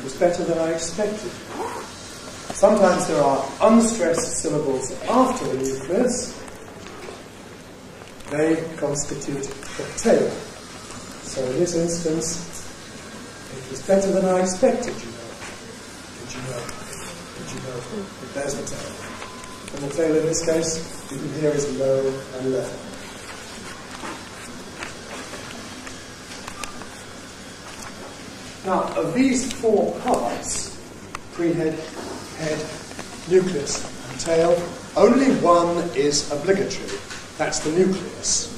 It was better than I expected. Sometimes there are unstressed syllables after the nucleus. They constitute the tail. So in this instance, it was better than I expected, you know. Did you know? Did you know? There's the tail. And the tail in this case, you can hear is low and level. Now, of these four parts, prehead, head, nucleus, and tail, only one is obligatory. That's the nucleus.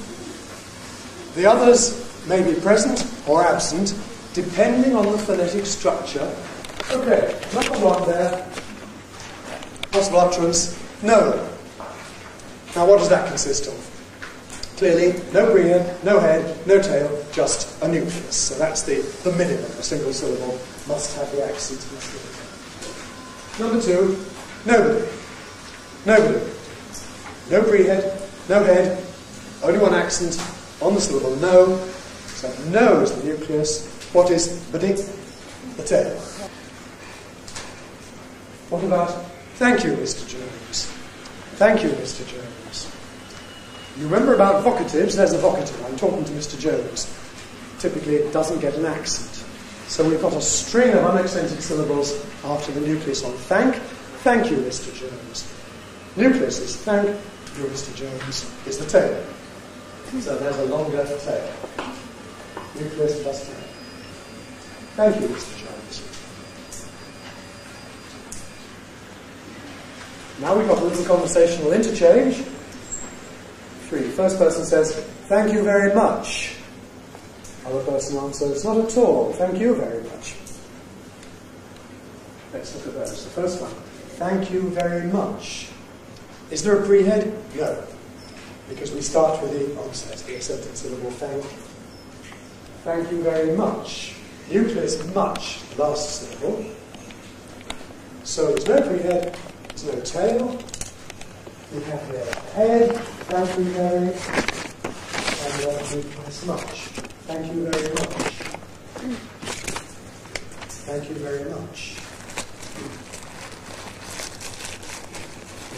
The others may be present or absent, depending on the phonetic structure. Okay, number one there, possible utterance, no. Now, what does that consist of? Clearly, no prehead, no head, no tail, just a nucleus. So that's the minimum. A single syllable must have the accent. Number two, nobody. Nobody. No prehead, no head, only one accent on the syllable no. So no is the nucleus. What is body? The tail. What about thank you, Mr. Jones? Thank you, Mr. Jones. You remember about vocatives, there's a vocative. I'm talking to Mr. Jones. Typically it doesn't get an accent. So we've got a string of unaccented syllables after the nucleus on thank. Thank you, Mr. Jones. Nucleus is thank you, Mr. Jones, is the tail. So there's a longer tail. Nucleus plus tail. Thank you, Mr. Jones. Now we've got a little conversational interchange. Three. First person says, thank you very much. Other person answers, not at all, thank you very much. Let's look at those. The first one, thank you very much. Is there a prehead? No. Because we start with the onset, the accented syllable thank. Thank you very much. Nucleus much, last syllable. So there's no prehead, there's no tail. We have the head, thank you very, and then nucleus much. Thank you very much. Thank you very much.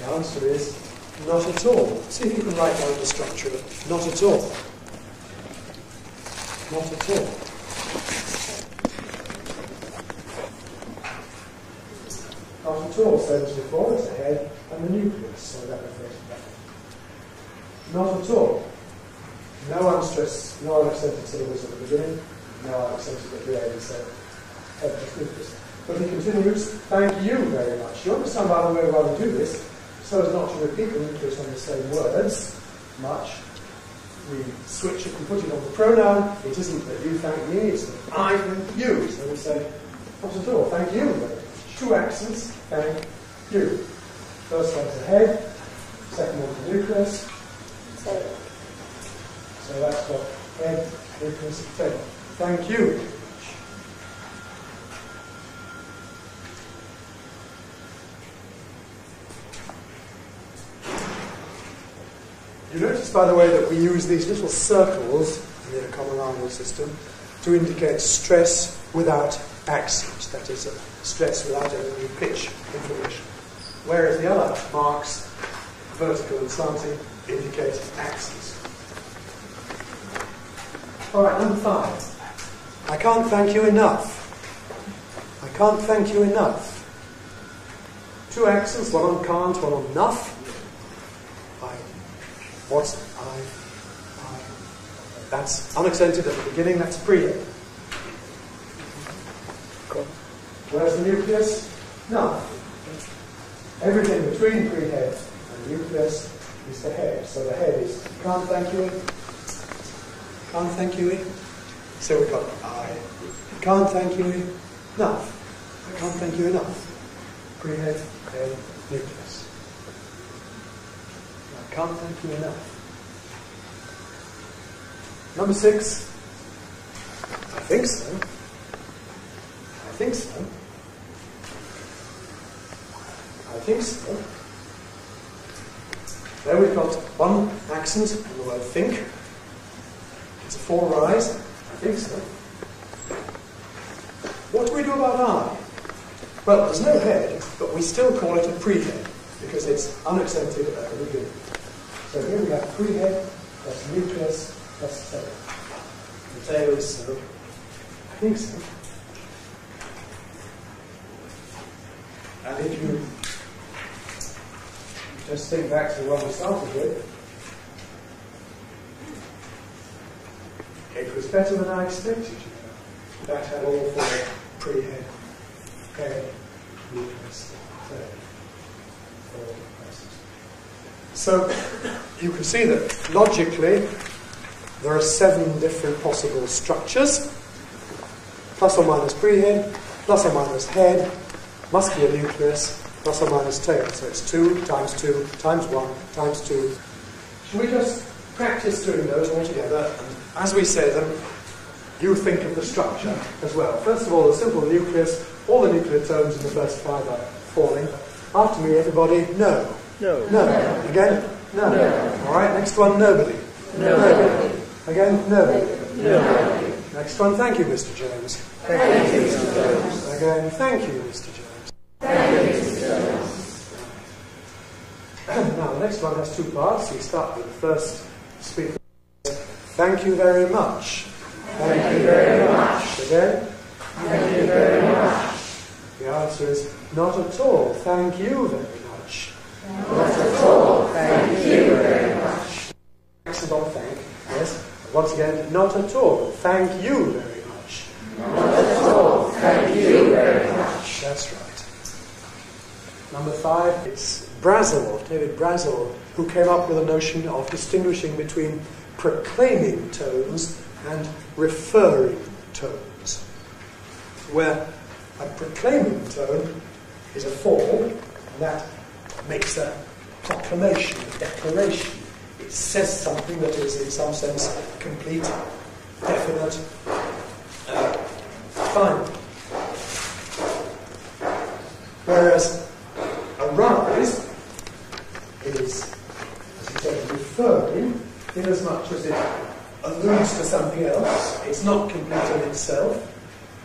The answer is not at all. See if you can write down the structure of not at all. Not at all. Not at all, same as before, it's the head and the nucleus, so that refers to that. Not at all. No unstressed, no unaccented syllables at the beginning, no unaccented at the end, so head plus nucleus. But he continues, thank you very much. You understand, by the way, why we do this, so as not to repeat the nucleus on the same words much. We switch it and put it on the pronoun. It isn't that you thank me, it's that I thank you. So we say, not at all, thank you very much. Two accents, thank you. First one's the head, second one's the nucleus. So that's what head, nucleus, tail. Thank you very much. You notice, by the way, that we use these little circles in the common language system to indicate stress without accent, that is, stress without any pitch information. Whereas the other marks, vertical and slanting, indicate accents. All right, number 5. I can't thank you enough. I can't thank you enough. Two accents, one on can't, one on enough. What's I? That's unaccented at the beginning, that's prehead. Where's the nucleus? No. Everything between prehead and nucleus is the head. So the head is can't thank you. Can't thank you. So we've got I. Can't thank you enough. I can't thank you enough. Prehead, head, nucleus. Can't thank you enough. Number 6. I think so. I think so. I think so. There we've got one accent on the word think. It's a 4 rise. I think so. What do we do about I? Well, there's no head, but we still call it a prehead, because it's unaccented at the beginning. So here we have prehead plus nucleus plus tail. The tail is so. I think so. And if you just think back to the one we started with, it was better than I expected, you know. That had all four prehead, head, nucleus, tail. So you can see that logically there are 7 different possible structures. Plus or minus prehead, plus or minus head, must be a nucleus, plus or minus tail. So it's 2 times 2 times 1 times 2. Shall we just practice doing those all together? And as we say them, you think of the structure as well. First of all, the simple nucleus, all the nuclear tones in the first 5 are falling. After me, everybody, no. No. No. Again, no. All right, next one, nobody. Nobody. Again, nobody. Nobody. Next one, thank you, Mr. Jones. Thank you, Mr. Jones. Again, thank you, Mr. Jones. Thank you, Mr. Jones. Now, the next one has 2 parts. We start with the first speaker. Thank you very much. Thank you very much. Again? Thank you very much. The answer is not at all. Thank you very much. Not at all. Thank you very much. Accent on thank, yes. Once again, not at all. Thank you very much. Not at all. Thank you very much. That's right. Number 5, it's Brazel, David Brazel, who came up with a notion of distinguishing between proclaiming tones and referring tones, where a proclaiming tone is a fall, and that makes a proclamation, a declaration. It says something that is, in some sense, complete, definite, final. Whereas a rise is, as you said, referring, in as much as it alludes to something else. It's not complete in itself.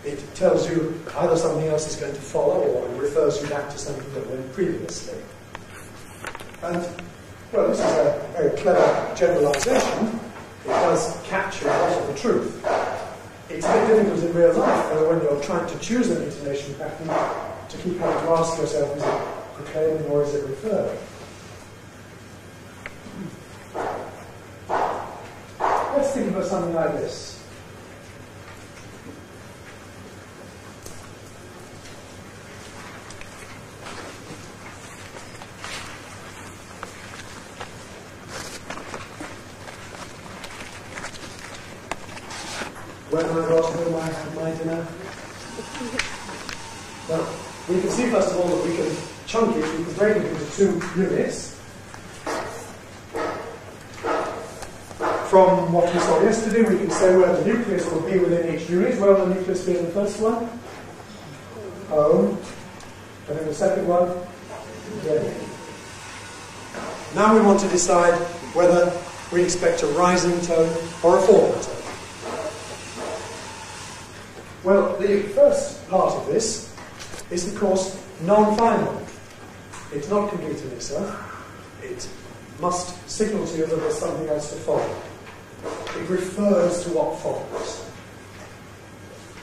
It tells you either something else is going to follow, or it refers you back to something that went previously. And, well, this is a very clever generalization. It does capture a lot of the truth. It's a bit difficult in real life, though, when you're trying to choose an intonation pattern, to keep having to ask yourself, is it proclaiming or is it referring? Let's think about something like this. When I got home, I had my dinner. Now, we can see first of all that we can chunk it, we can break it into 2 units. From what we saw yesterday, we can say where the nucleus will be within each unit. Where will the nucleus be in the first one? Home. And in the second one? Day. Now we want to decide whether we expect a rising tone or a falling tone. Well, the first part of this is, of course, non-final. It's not complete in itself. It must signal to you that there's something else to follow. It refers to what follows.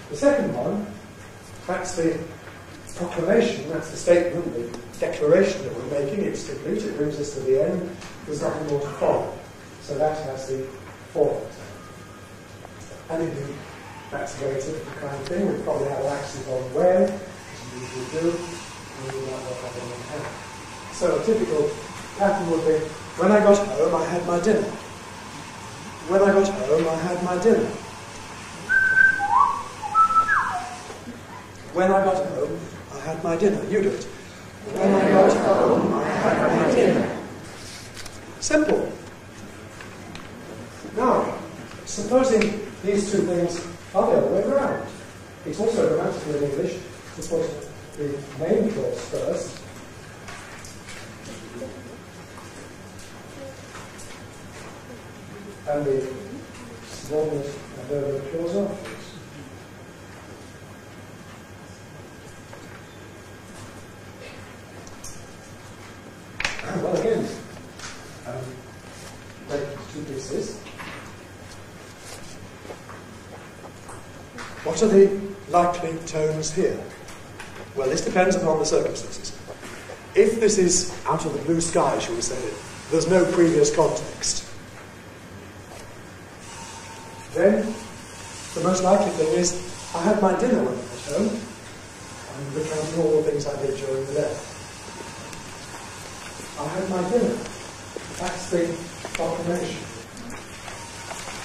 The second one, that's the proclamation, that's the statement, the declaration that we're making. It's complete, it brings us to the end. There's nothing more to follow. So that has the forward. And indeed, that's a very typical kind of thing. We probably have accent on where, as we usually do, and we might not have it on how. So a typical pattern would be, when I got home, I had my dinner. When I got home, I had my dinner. When I got home, I had my dinner. You do it. When I got home, I had my dinner. Simple. Now, supposing these 2 things are the other way around. It's also grammatical in English to put the main clause first. And the subordinate adverbial clause afterwards. What are the likely tones here? Well, this depends upon the circumstances. If this is out of the blue sky, shall we say, there's no previous context, then the most likely thing is I had my dinner when I got home, and recounting all the things I did during the day. I had my dinner. That's the proclamation.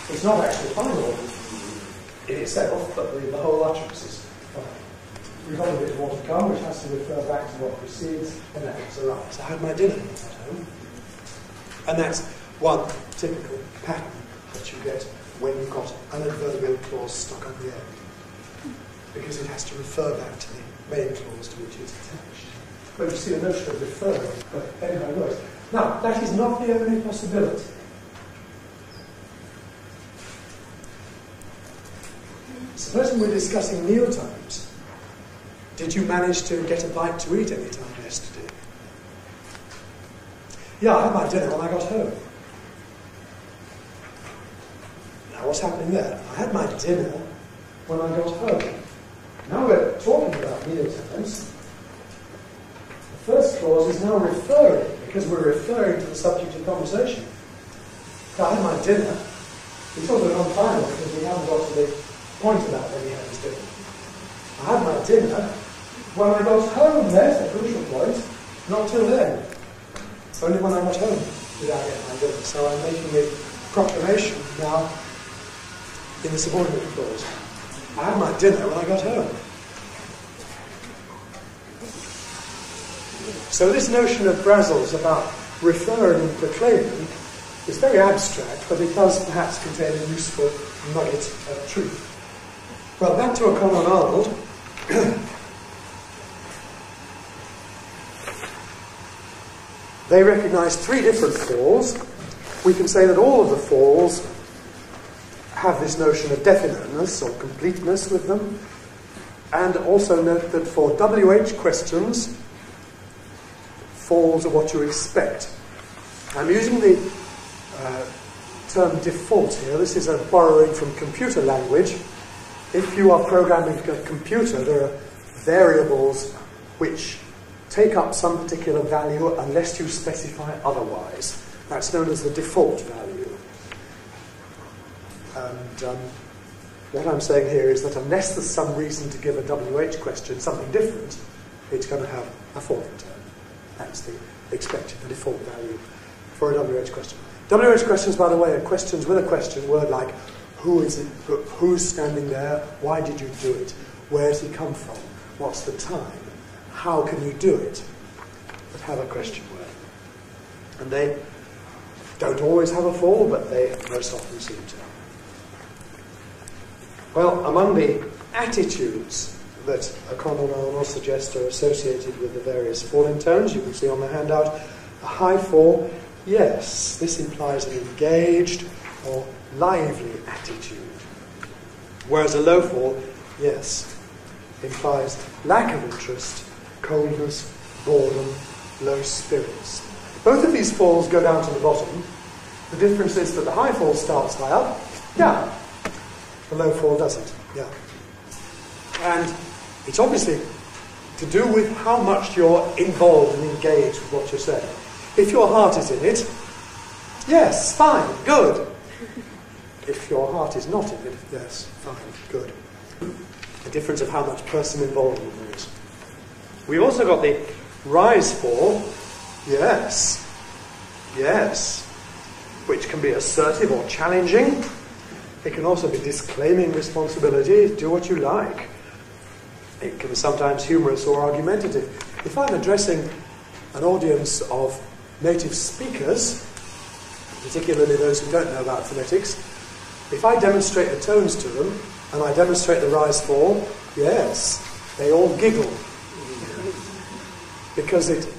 It's not actually final in itself, but the whole utterance is fine. We've got a bit more to come, which has to refer back to what precedes, and that is right. So I had my dinner at home. And that's one typical pattern that you get when you've got an adverbial clause stuck on the end, because it has to refer back to the main clause to which it's attached. But you see the notion of referring, but anyhow it works. Now, that is not the only possibility. Supposing we're discussing meal times, did you manage to get a bite to eat any time yesterday? Yeah, I had my dinner when I got home. Now, what's happening there? I had my dinner when I got home. Now we're talking about meal times. The first clause is now referring, because we're referring to the subject of conversation. So I had my dinner. It's sort of non-final because we haven't got to the point about when he had his dinner. I had my dinner when I got home. There's the crucial point. Not till then. Only when I got home did I get my dinner. So I'm making the proclamation now in the subordinate clause. I had my dinner when I got home. So this notion of Brazel's about referring and proclaiming is very abstract, but it does perhaps contain a useful nugget of truth. Well, back to O'Connell and Arnold. They recognise three different falls. We can say that all of the falls have this notion of definiteness or completeness with them, and also note that for WH questions, falls are what you expect. I'm using the term default here. This is a borrowing from computer language. If you are programming a computer, there are variables which take up some particular value unless you specify otherwise. That's known as the default value. And what I'm saying here is that unless there's some reason to give a WH question something different, it's going to have a fault return. That's the expected, the default value for a WH question. WH questions, by the way, are questions with a question word like, who is it, who's standing there, why did you do it, where does he come from, what's the time, how can you do it, but have a question word. And they don't always have a fall, but they most often seem to. Well, among the attitudes that O'Connell and Arnold suggest are associated with the various falling tones, you can see on the handout, a high fall, yes, this implies an engaged or lively attitude. Whereas a low fall, yes, implies lack of interest, coldness, boredom, low spirits. Both of these falls go down to the bottom. The difference is that the high fall starts high up, yeah. The low fall doesn't, yeah. And it's obviously to do with how much you're involved and engaged with what you're saying. If your heart is in it, yes, fine, good. If your heart is not in it, yes, fine, good. The difference of how much personal involvement there is. We've also got the rise fall, yes, yes, which can be assertive or challenging. It can also be disclaiming responsibility, do what you like. It can be sometimes humorous or argumentative. If I'm addressing an audience of native speakers, particularly those who don't know about phonetics, if I demonstrate the tones to them, and I demonstrate the rise fall, yes, they all giggle. Because it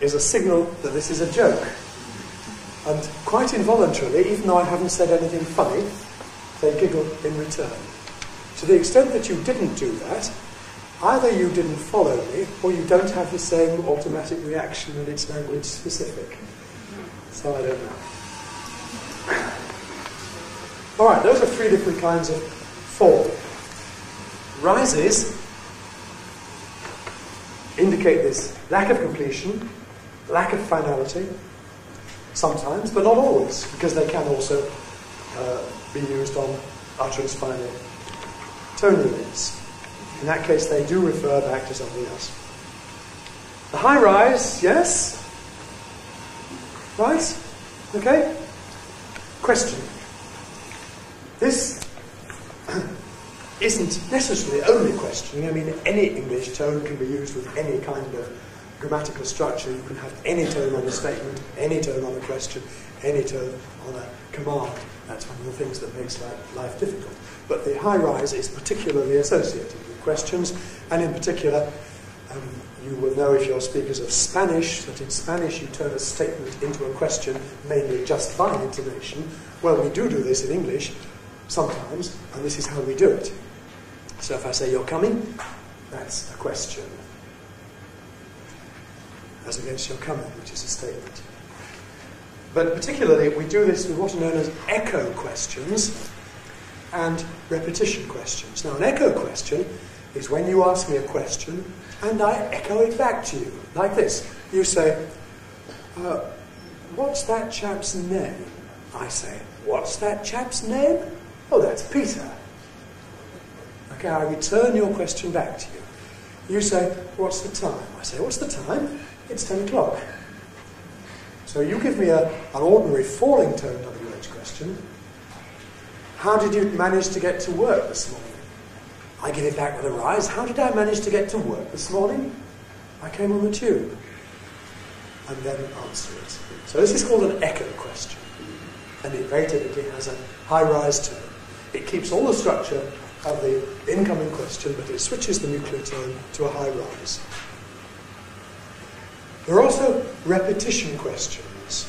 is a signal that this is a joke. And quite involuntarily, even though I haven't said anything funny, they giggle in return. To the extent that you didn't do that, either you didn't follow me, or you don't have the same automatic reaction and it's language specific. So I don't know. Alright, those are three different kinds of fall. Rises indicate this lack of completion, lack of finality, sometimes, but not always, because they can also be used on utterance final tone units. In that case, they do refer back to something else. The high rise, yes? Right? Okay? Question. This isn't necessarily only questioning. I mean, any English tone can be used with any kind of grammatical structure. You can have any tone on a statement, any tone on a question, any tone on a command. That's one of the things that makes life difficult. But the high rise is particularly associated with questions, and in particular, you will know if you're speakers of Spanish, that in Spanish you turn a statement into a question, mainly just by intonation. Well, we do this in English sometimes, and this is how we do it. So if I say, "You're coming," that's a question, as against "You're coming," which is a statement. But particularly, we do this with what are known as echo questions and repetition questions. Now, an echo question is when you ask me a question and I echo it back to you, like this. You say, "What's that chap's name?" I say, "What's that chap's name?" "Oh, that's Peter." Okay, I return your question back to you. You say, "What's the time?" I say, "What's the time?" "It's 10 o'clock. So you give me an ordinary falling tone WH question. "How did you manage to get to work this morning?" I give it back with a rise. "How did I manage to get to work this morning?" "I came on the tube." And then answer it. So this is called an echo question. And it very typically has a high-rise tone. It keeps all the structure of the incoming question, but it switches the nuclear tone to a high rise. There are also repetition questions.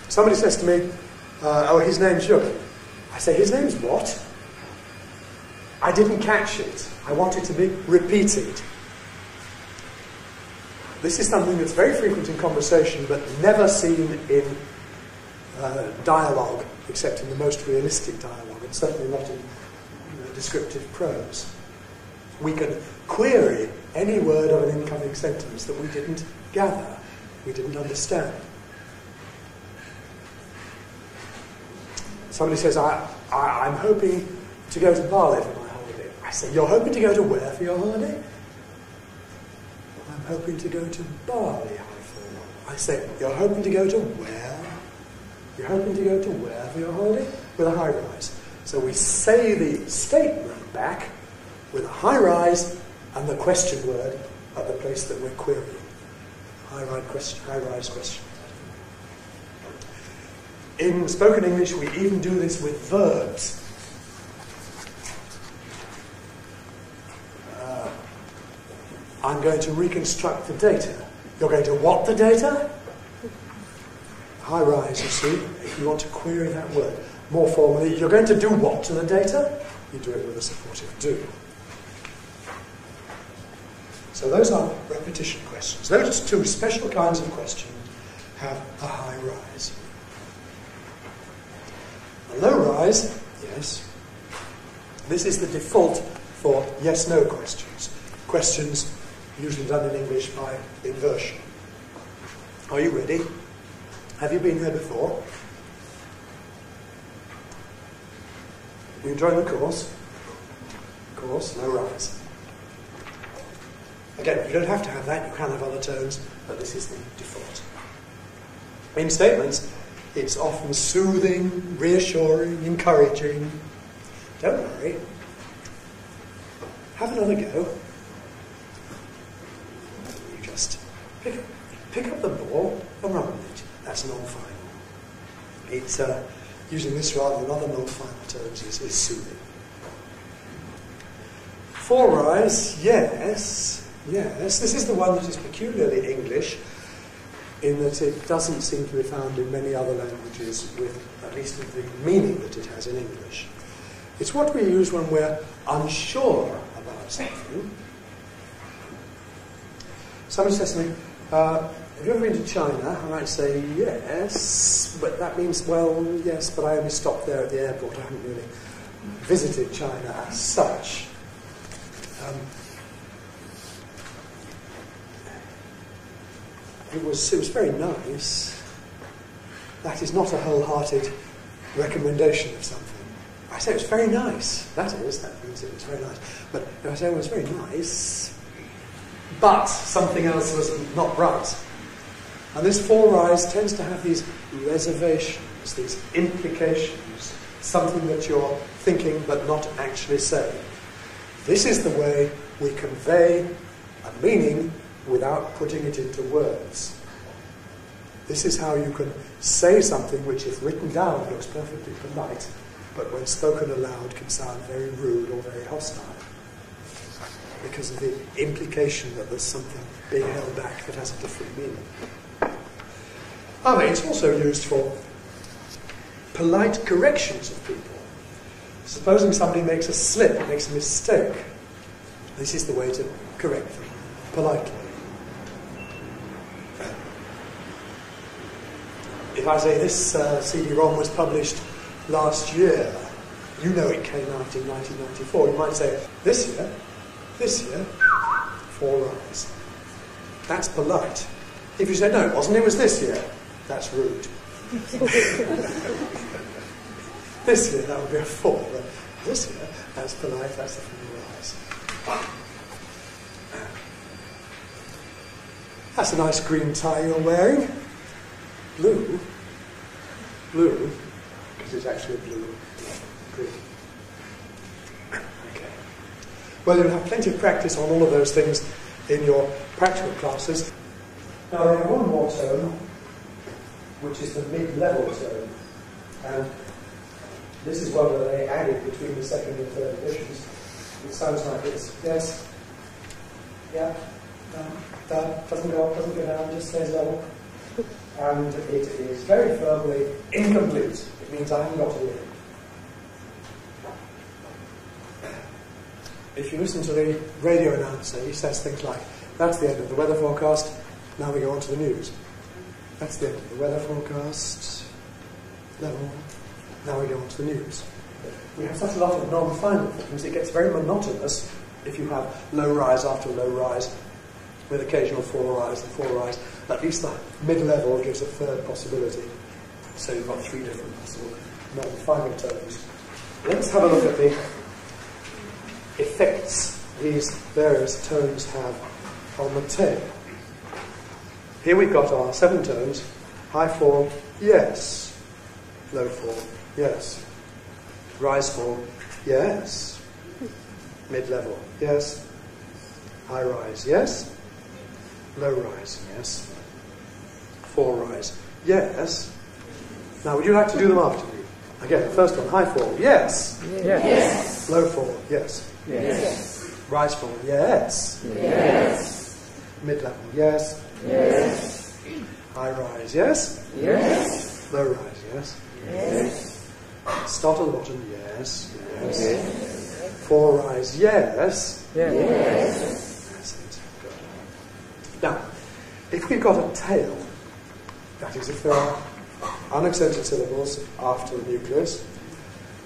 Somebody says to me, "Oh, his name's Jürgen." I say, "His name's what?" I didn't catch it. I want it to be repeated. This is something that's very frequent in conversation, but never seen in dialogue, except in the most realistic dialogue, and certainly not in descriptive prose. We can query any word of an incoming sentence that we didn't gather, we didn't understand. Somebody says, I'm hoping to go to Bali for my holiday. I say, "You're hoping to go to where for your holiday?" "I'm hoping to go to Bali." I say, "You're hoping to go to where?" "You're hoping to go to where for your holiday?" With a high rise. So we say the statement back with a high rise and the question word at the place that we're querying. High rise question. In spoken English, we even do this with verbs. I'm going to reconstruct the data. You're going to what the data? High rise, you see, if you want to query that word. More formally, you're going to do what to the data? You do it with a supportive do. So those are repetition questions. Those two special kinds of questions have a high rise. A low rise, yes. This is the default for yes-no questions. Questions usually done in English by inversion. Are you ready? Have you been here before? You enjoying the course? Course, no rise. Again, you don't have to have that, you can have other tones, but this is the default. In statements, it's often soothing, reassuring, encouraging. Don't worry. Have another go. You just pick up the ball and run with it. That's non-final. It's using this rather than other non-final tones is soothing. Full rise, yes, yes. This is the one that is peculiarly English in that it doesn't seem to be found in many other languages with, at least with the meaning that it has in English. It's what we use when we're unsure about something. Somebody says to me, have you ever been to China? I might say, yes, but that means, well, yes, but I only stopped there at the airport. I haven't really visited China as such, it was very nice. That is not a wholehearted recommendation of something. I say it was very nice. That means it was very nice. But I say it was very nice, but something else was not right. And this four-rise tends to have these reservations, these implications, something that you're thinking but not actually saying. This is the way we convey a meaning without putting it into words. This is how you can say something which, if written down, looks perfectly polite, but when spoken aloud can sound very rude or very hostile, because of the implication that there's something being held back that has a different meaning. It's also used for polite corrections of people. Supposing somebody makes a slip, makes a mistake, this is the way to correct them politely. If I say this CD-ROM was published last year, you know it came out in 1994, you might say, this year, four-rise. That's polite. If you say, no, it wasn't, it was this year, that's rude. This year, that would be a four. But this year, that's polite, that's the four-rise. That's a nice green tie you're wearing. Blue, because it's actually green. Okay. Well, you'll have plenty of practice on all of those things in your practical classes. Now, they have one more tone, which is the mid-level tone. And this is one that they added between the second and third editions. It sounds like this. Yes? Yeah? No? Down? Doesn't go up, doesn't go down, just stays level. And it is very firmly incomplete. It means I haven't got to the end. If you listen to the radio announcer, he says things like, that's the end of the weather forecast, now we go on to the news. That's the end of the weather forecast, level, now we go on to the news. We have such a lot of non-final things, it gets very monotonous if you have low rise after low rise, with occasional four-rise and four-rise. At least the mid-level gives a third possibility. So you've got three different possible non-final tones. Let's have a look at the effects these various tones have on the tail. Here we've got our 7 tones. High 4, yes. Low 4, yes. Rise 4, yes. Mid-level, yes. High rise, yes. Low rise, yes. 4 rise, yes. Now, would you like to do them after me? Again, the first one, high 4, yes. Yes. Low 4, yes. Yes. Rise 4, yes. Yes. Mid-level, yes. Yes. High rise, yes. Yes. Low rise, yes. Yes. Start at the bottom, yes. Yes. Yes. 4 rise, yes. Yes. That's it. Good. Now, if we've got a tail, that is, if there are unaccented syllables after the nucleus,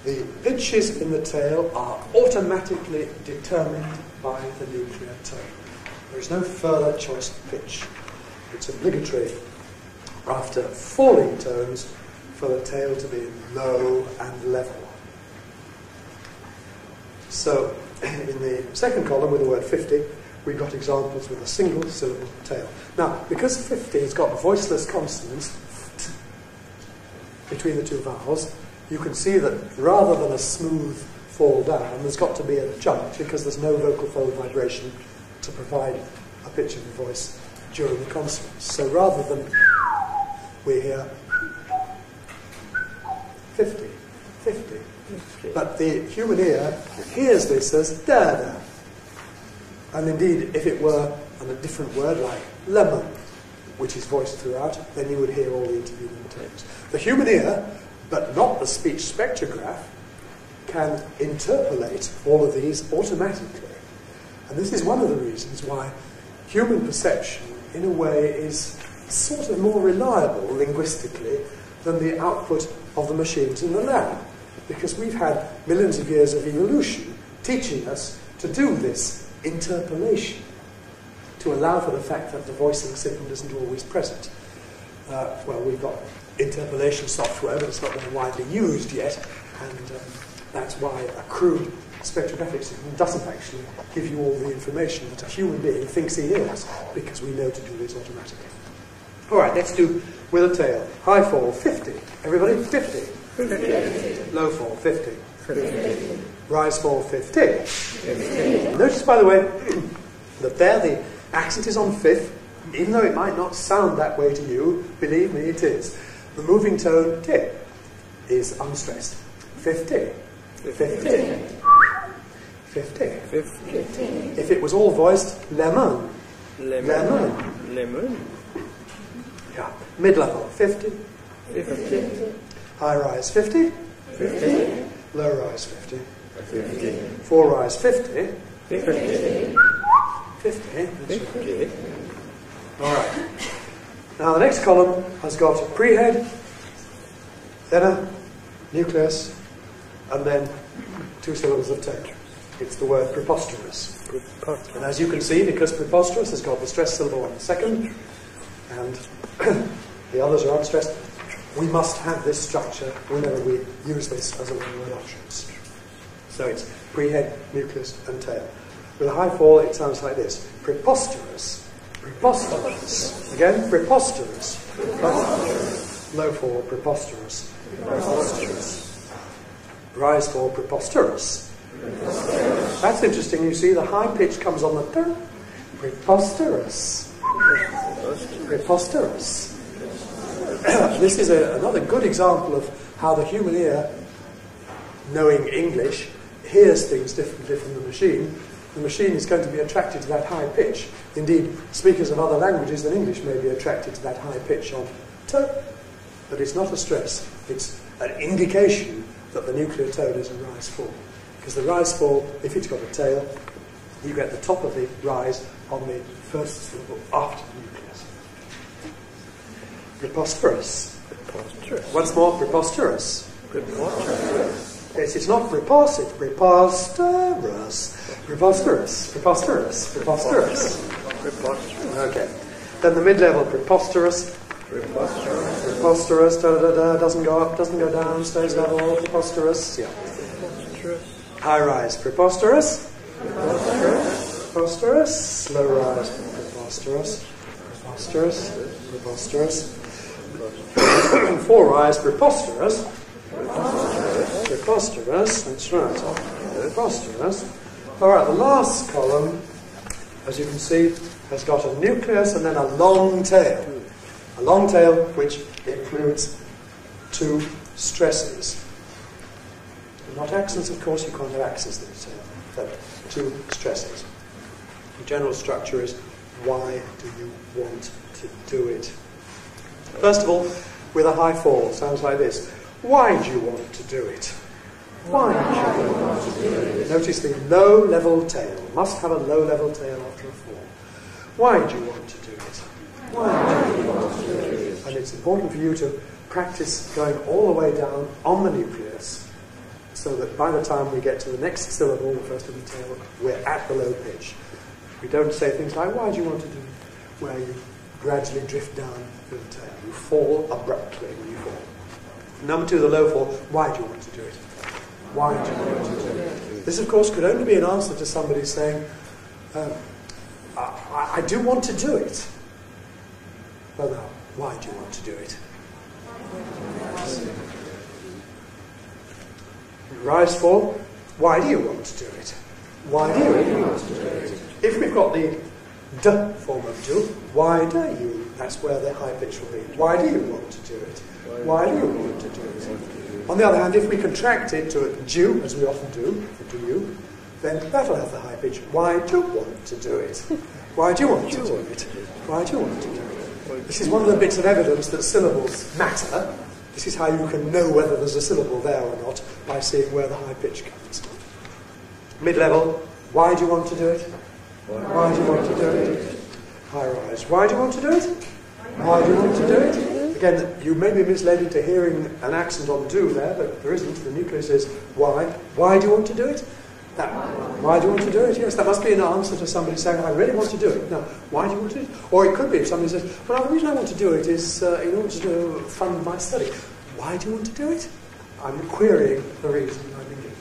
the pitches in the tail are automatically determined by the nuclear tone. There is no further choice of pitch. It's obligatory after falling tones for the tail to be low and level. So, in the second column with the word 50, we've got examples with a single syllable tail. Now, because 50 has got voiceless consonants between the two vowels, you can see that rather than a smooth fall down, there's got to be a jump because there's no vocal fold vibration to provide a pitch of the voice during the consonants. So rather than we hear 50, 50. But the human ear hears this as da-da. And indeed, if it were on a different word like lemon, which is voiced throughout, then you would hear all the intervening tones. The human ear, but not the speech spectrograph, can interpolate all of these automatically. And this is one of the reasons why human perception, in a way, is sort of more reliable linguistically than the output of the machines in the lab. because we've had millions of years of evolution teaching us to do this interpolation, to allow for the fact that the voicing signal isn't always present. Well, we've got interpolation software, but it's not very widely used yet, and that's why a crude spectrographic signal doesn't actually give you all the information that a human being thinks he hears, because we know to do this automatically. All right, let's do with a tail. High fall, 50. Everybody, 50. 50. Low fall, 50. 50. Rise fall, 50. 50. Notice, by the way, that there the accent is on fifth, even though it might not sound that way to you. Believe me, it is. The moving tone, tip, is unstressed. 50. 50. 50. 50. If it was all voiced, lemon. Lemon. Lemon. Yeah. Mid-level, 50. 50. High rise, 50. 50. Low rise, 50. 50. Four rise, 50. 50. 50. 50. All right. Now the next column has got prehead, then a nucleus, and then two syllables of tail. It's the word preposterous. And as you can see, because preposterous has got the stressed syllable on the second, and the others are unstressed, we must have this structure whenever we use this as a one-word utterance. So it's prehead, nucleus, and tail. With a high fall, it sounds like this: preposterous, preposterous. Again, preposterous, preposterous. Low fall, preposterous, preposterous. Rise fall, preposterous. Preposterous. That's interesting. You see, the high pitch comes on the third. Preposterous. Preposterous. This is another good example of how the human ear, knowing English, hears things differently from the machine. The machine is going to be attracted to that high pitch. Indeed, speakers of other languages than English may be attracted to that high pitch on tone. But it's not a stress. It's an indication that the nuclear tone is a rise fall. Because the rise fall, if it's got a tail, you get the top of the rise on the first syllable after the nucleus. Preposterous. Preposterous. Once more, preposterous. Preposterous. Yes, it's not prepos, it's preposterous. Preposterous. Preposterous. Preposterous. Preposterous. Okay. Then the mid-level, preposterous. Preposterous. Preposterous. Da-da-da-da. Doesn't go up, doesn't go down, stays level. Preposterous. Yeah. Preposterous. High rise, preposterous. Preposterous. Preposterous. Low rise, preposterous. Preposterous. Preposterous. Four rise, preposterous. Preposterous, that's right. Preposterous. All right, the last column, as you can see, has got a nucleus and then a long tail. A long tail which includes two stresses. Not accents, of course, you can't have accents in the tail, but two stresses. The general structure is, why do you want to do it? First of all, with a high fall, sounds like this. Why do you want to do it? Why do you want to do it? Notice the low-level tail. Must have a low-level tail after a fall. Why do you want to do it? Why do you want to do it? And it's important for you to practice going all the way down on the nucleus, so that by the time we get to the next syllable, the first of the tail, we're at the low pitch. We don't say things like, why do you want to do it? Where you gradually drift down with the tail. You fall abruptly when you fall. Number two, the low fall. Why do you want to do it? Why do you want to do it? This, of course, could only be an answer to somebody saying, I do want to do it. Well, now, why do you want to do it? Rise fall. Why do you want to do it? Why do you want to do it? If we've got the d form of do, why do you? That's where the high pitch will be. Why do you want to do it? Why do you want to do it? On the other hand, if we contract it to a do, as we often do, do you, then that'll have the high pitch. Why do you want to do it? Why do you want to do it? Why do you want to do it? This is one of the bits of evidence that syllables matter. This is how you can know whether there's a syllable there or not, by seeing where the high pitch comes. Mid-level, why do you want to do it? Why do you want to do it? High rise, why do you want to do it? Why do you want to do it? again, you may be misled into hearing an accent on do there, but there isn't. The nucleus is why. Why do you want to do it? Why do you want to do it? Yes, that must be an answer to somebody saying, I really want to do it. Now, why do you want to do it? Or it could be if somebody says, well, the reason I want to do it is in order to fund my study. Why do you want to do it? I'm querying the reason I've been given.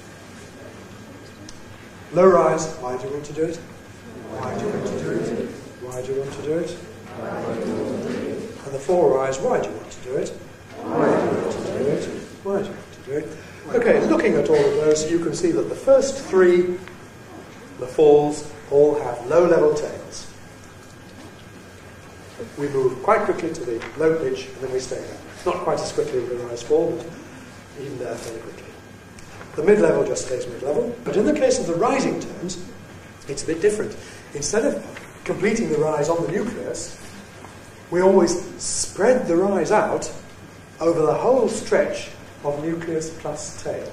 Low rise, why do you want to do it? Why do you want to do it? Why do you want to do it? And the fall rise, why do you want to do it? Why do you want to do it? Why do you want to do it? Okay, looking at all of those, you can see that the first three, the falls, all have low-level tails. We move quite quickly to the low pitch, and then we stay there. Not quite as quickly with the rise fall, but even there fairly quickly. The mid-level just stays mid-level. But in the case of the rising tones, it's a bit different. Instead of completing the rise on the nucleus, we always spread the rise out over the whole stretch of nucleus plus tail.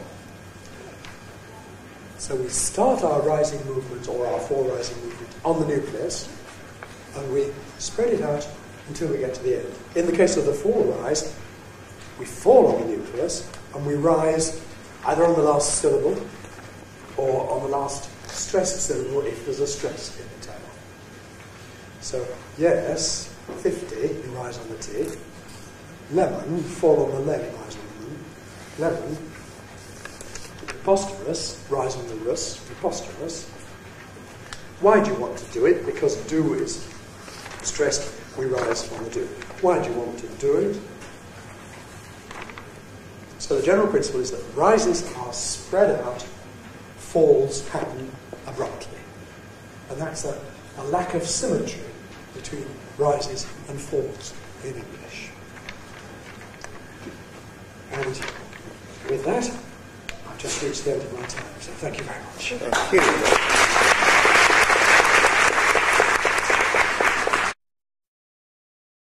So we start our rising movement, or our fall rising movement, on the nucleus, and we spread it out until we get to the end. In the case of the fall rise, we fall on the nucleus, and we rise either on the last syllable, or on the last stressed syllable if there's a stress in the tail. So, yes, 50, you rise on the T. Lemon, fall on the lemon, rise on the lemon. Lemon, preposterous, rise on the rus, preposterous. Why do you want to do it? Because do is stressed, we rise on the do. Why do you want to do it? So the general principle is that rises are spread out, falls happen abruptly. And that's a lack of symmetry between rises and falls in English. And with that, I've just reached the end of my time, so thank you very much. Thank you.